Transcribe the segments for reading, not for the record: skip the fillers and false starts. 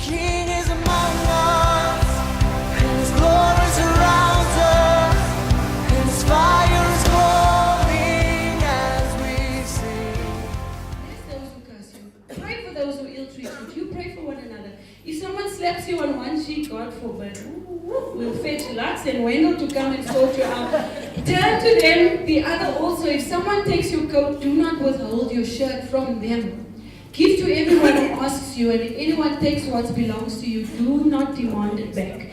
King is among us, and His glory surrounds us, and His fire is falling as we sing. Bless those who curse you. Pray for those who ill-treat you. You pray for one another. If someone slaps you on one cheek, God forbid, we'll fetch Lux and Wendell to come and sort you out. Turn to them the other also. If someone takes your coat, do not withhold your shirt from them. Give to everyone who asks you, and if anyone takes what belongs to you, do not demand it back.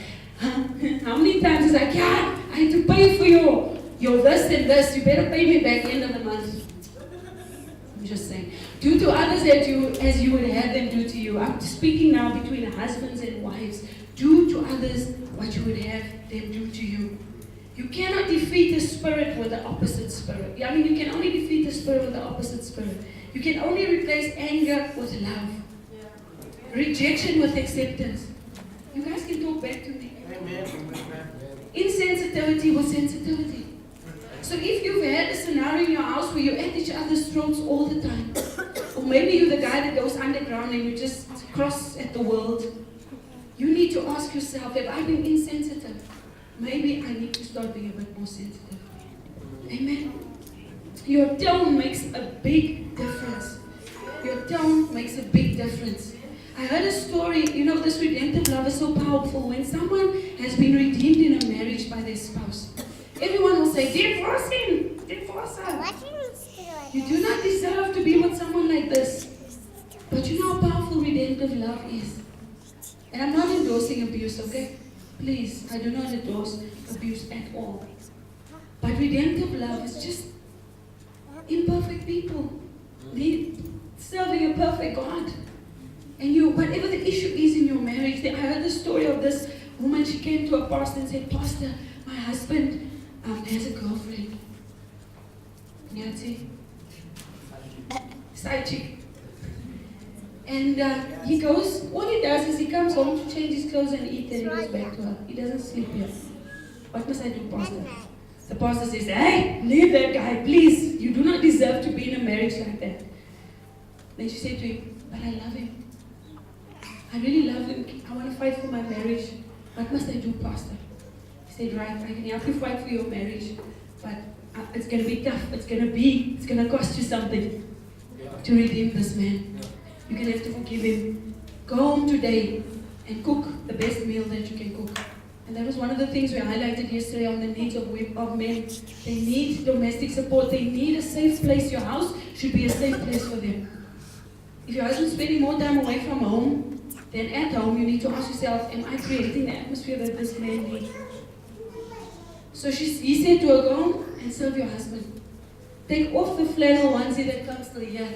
How many times is like, yeah, I have to pay for your this and this. You better pay me back end of the month. I'm just saying. Do to others as you would have them do to you. I'm speaking now between husbands and wives. Do to others what you would have them do to you. You cannot defeat the spirit with the opposite spirit. I mean, you can only defeat the spirit with the opposite spirit. You can only replace anger with love. Rejection with acceptance. You guys can talk back to me. Amen. Insensitivity with sensitivity. So if you've had a scenario in your house where you're at each other's throats all the time, or maybe you're the guy that goes underground and you just cross at the world, you need to ask yourself, have I been insensitive? Maybe I need to start being a bit more sensitive. Amen. Your tone makes a big difference. Your tone makes a big difference. I heard a story, this redemptive love is so powerful. When someone has been redeemed in a marriage by their spouse, everyone will say, divorce him, divorce her. You do not deserve to be with someone like this. But you know how powerful redemptive love is. And I'm not endorsing abuse, okay? Please, I do not endorse abuse at all. But redemptive love is just imperfect people serving a perfect God. And whatever the issue is in your marriage, I heard the story of this woman. She came to a pastor and said, Pastor, my husband has a girlfriend. Yeah, see? Side chick. And he goes, all he does is he comes home to change his clothes and eat, and he goes back to her. He doesn't sleep here. What must I do, Pastor? The pastor says, hey, leave that guy, please. You do not deserve to be in a marriage like that. Then she said to him, but I love him. I really love him. I want to fight for my marriage. What must I do, Pastor? He said, right, I can help you fight for your marriage, but it's going to be tough. It's going to cost you something to redeem this man. You're going to have to forgive him. Go home today and cook the best meal that you can cook. And that was one of the things we highlighted yesterday on the needs of men. They need domestic support. They need a safe place. Your house should be a safe place for them. If your husband's spending more time away from home than at home, you need to ask yourself, am I creating the atmosphere that this man needs? So he said to her, go home and serve your husband. Take off the flannel onesie that comes to here.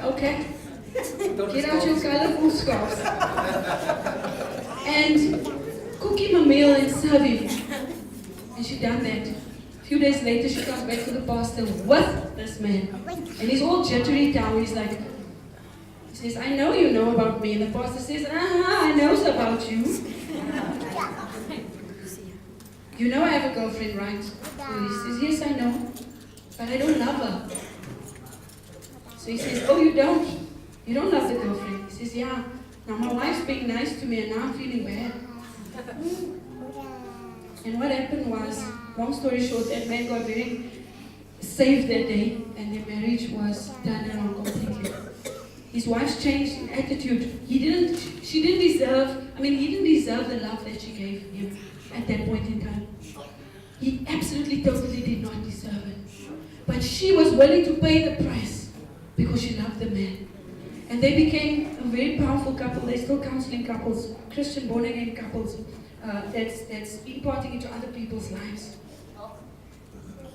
Okay? Get out your colorful scarves. And cook him a meal and serve him. And she done that. A few days later, she comes back to the pastor with this man. And he's all jittery now. He's like, he says, I know you know about me. And the pastor says, I knows about you. You know I have a girlfriend, right? And he says, yes, I know. But I don't love her. So he says, oh, you don't? You don't love the girlfriend? He says, yeah. Now my wife's being nice to me and now I'm feeling bad. And what happened was, long story short, that man got very saved that day and their marriage was turned around completely. His wife's changed in attitude. He didn't deserve the love that she gave him at that point in time. He absolutely, totally did not deserve it. But she was willing to pay the price because she loved the man. And they became a very powerful couple. They're still counseling couples, Christian born-again couples, that's imparting into other people's lives.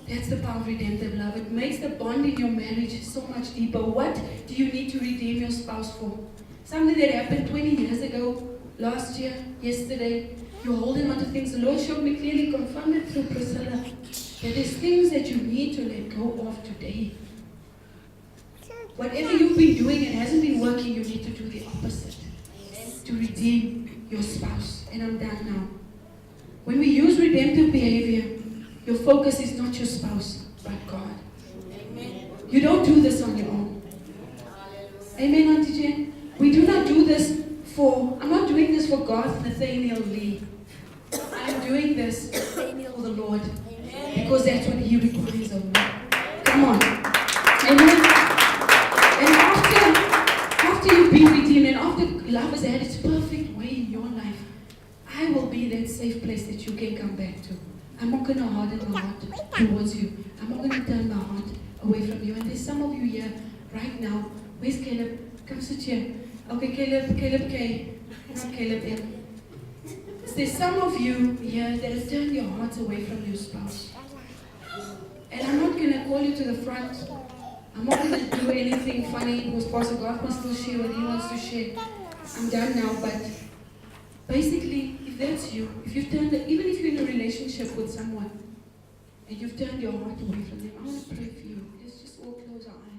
That's the power of redemptive love. It makes the bond in your marriage so much deeper. What do you need to redeem your spouse for? Something that happened 20 years ago, last year, yesterday. You're holding on to things. The Lord showed me clearly, confirmed it through Priscilla, that there's things that you need to let go of today. Whatever you've been doing and hasn't been working, you need to do the opposite to redeem your spouse. And I'm done now. When we use redemptive behavior, your focus is not your spouse, but God. Amen. You don't do this on your own. Amen, Auntie Jen? We do not do this I'm not doing this for Garth Nathaniel Lee. I'm doing this for the Lord. Because that's what He requires of me. Come on. Amen. And after you've been redeemed and after love has had its perfect way in your life, I will be that safe place that you can come back to. I'm not going to harden my heart towards you. I'm not going to turn my heart away from you. And there's some of you here right now. Where's Caleb? Come sit here. Okay, Caleb K. Not Caleb M. There's some of you here that have turned your hearts away from your spouse. And I'm not going to call you to the front. I'm not going to do anything funny because Pastor God wants to share what he wants to share. I'm done now, but basically, if that's you, if you've turned, even if you're in a relationship with someone and you've turned your heart away from them, I want to pray for you. Let's just all close our eyes.